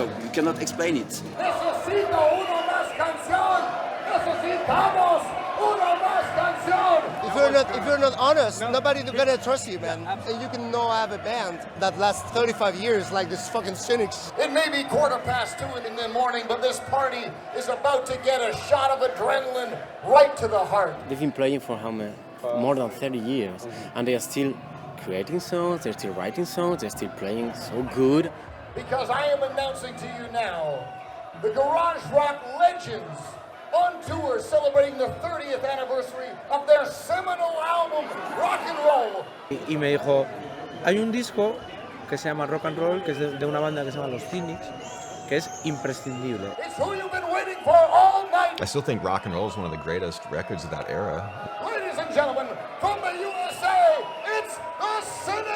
so you cannot explain it. Necesito una más canción. Necesitamos una más canción. If you're not honest, nobody's gonna trust you, man. And you can now have a band that lasts 35 years like this fucking Cynics. It may be 2:15 in the morning, but this party is about to get a shot of adrenaline right to the heart. They've been playing for how many? More than 30 years, and they are still creating songs, they're still writing songs, they're still playing so good. Because I am announcing to you now, the Garage Rock Legends on tour celebrating the 30th anniversary of their seminal album, Rock and Roll. Y me dijo, hay un disco que se llama Rock and Roll, que es de una banda que se llama Los Cynics, que es imprescindible. It's who you've been waiting for all night. I still think Rock and Roll is one of the greatest records of that era. Ladies and gentlemen, from the USA, it's the Cynics!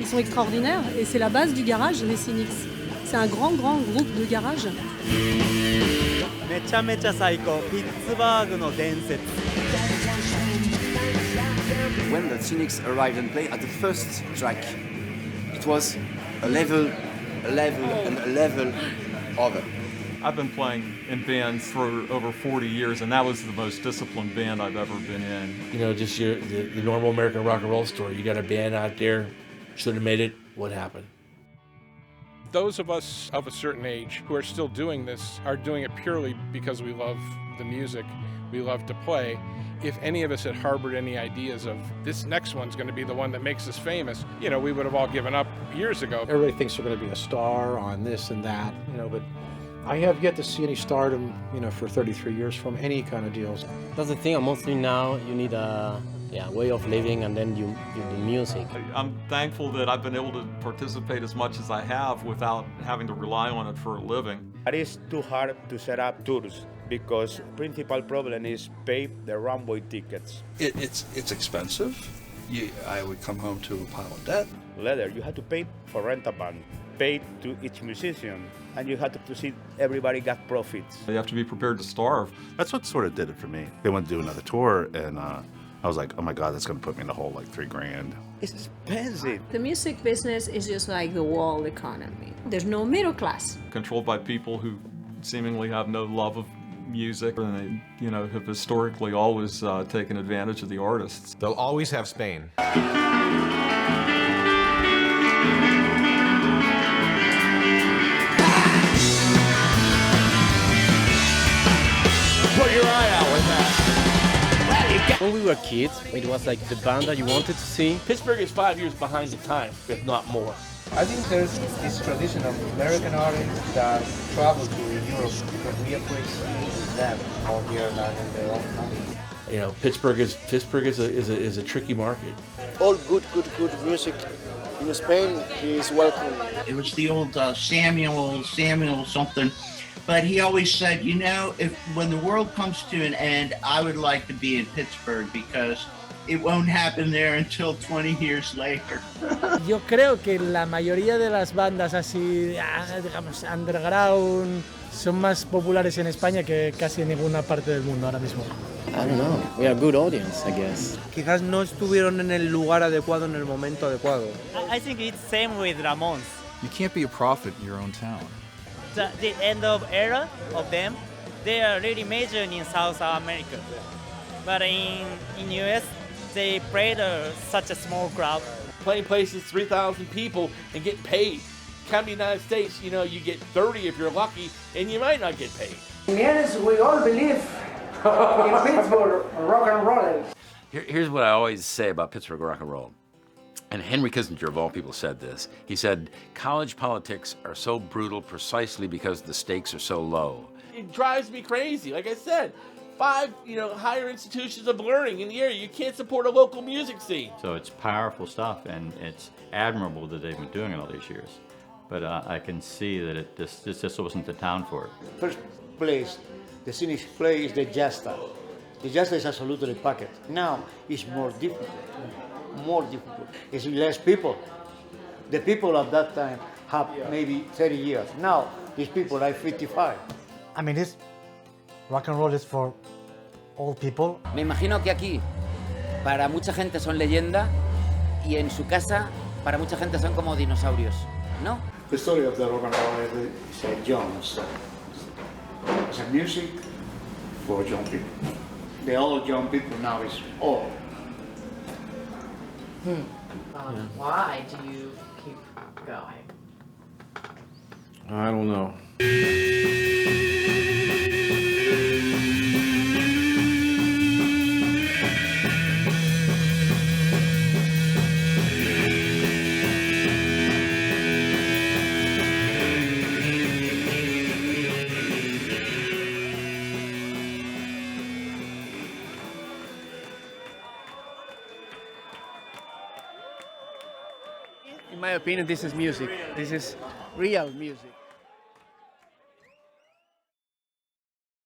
Ils sont extraordinaires et c'est la base du garage, les Cynics. C'est un grand groupe de garage. めちゃめちゃ最高。ピッツバーグの伝説。 When the Cynics arrived and played at the first track, it was a level over. I've been playing in bands for over 40 years, and that was the most disciplined band I've ever been in. You know, just the normal American rock and roll story. You got a band out there, should have made it, what happened? Those of us of a certain age who are still doing this are doing it purely because we love the music, we love to play. If any of us had harbored any ideas of this next one's going to be the one that makes us famous, you know, we would have all given up years ago. Everybody thinks they're going to be a star on this and that, you know, but I have yet to see any stardom, you know, for 33 years from any kind of deals. That's the thing, mostly now you need a way of living, and then you do music. I'm thankful that I've been able to participate as much as I have without having to rely on it for a living. It is too hard to set up tours because principal problem is pay the runway tickets. It's expensive. I would come home to a pile of debt. Later, you have to pay for rent a band, pay to each musician, and you have to see everybody got profits. You have to be prepared to starve. That's what sort of did it for me. They went to do another tour, and I was like, oh my God, that's going to put me in the hole like $3,000. It's expensive. The music business is just like the world economy. There's no middle class. Controlled by people who seemingly have no love of music, and they, you know, have historically always taken advantage of the artists. They'll always have Spain. Put your eye out with that. When we were kids, it was like the band that you wanted to see. Pittsburgh is 5 years behind the time, if not more. I think there's this tradition of American artists that travel to Europe because we appreciate them all here than in their own country. You know, Pittsburgh is a tricky market. All good music in Spain is welcome. It was the old Samuel something. But he always said, you know, when the world comes to an end, I would like to be in Pittsburgh because it won't happen there until 20 years later. Yo creo que la mayoría de las bandas así, digamos, underground, son más populares en España que casi en ninguna parte del mundo ahora mismo. I don't know. We are a good audience, I guess. Quizás no estuvieron en el lugar adecuado en el momento adecuado. I think it's same with Ramones. You can't be a prophet in your own town. The end of era of them, they are really major in South America. But in US, they played such a small crowd. Playing places 3,000 people and get paid. Come to the United States, you know, you get 30 if you're lucky, and you might not get paid. In the end, we all believe in Pittsburgh rock and roll. Here's what I always say about Pittsburgh rock and roll. And Henry Kissinger, of all people, said this. He said, college politics are so brutal precisely because the stakes are so low. It drives me crazy. Like I said, 5, higher institutions of learning in the area. You can't support a local music scene. So it's powerful stuff, and it's admirable that they've been doing it all these years. But I can see that this just wasn't the town for it. First place, the Cynics play is the jazz style. The jazz style is absolutely packed. Now it's more difficult. It's less people. The people at that time have maybe 30 years. Now these people are 55. I mean, this rock and roll is for old people. Me imagino que aquí para mucha gente son leyenda y en su casa para mucha gente son como dinosaurios, ¿no? The story of the rock and roll is a young story. It's a music for young people. The old young people now is old. Why do you keep going? I don't know. In my opinion, this is music. This is real music.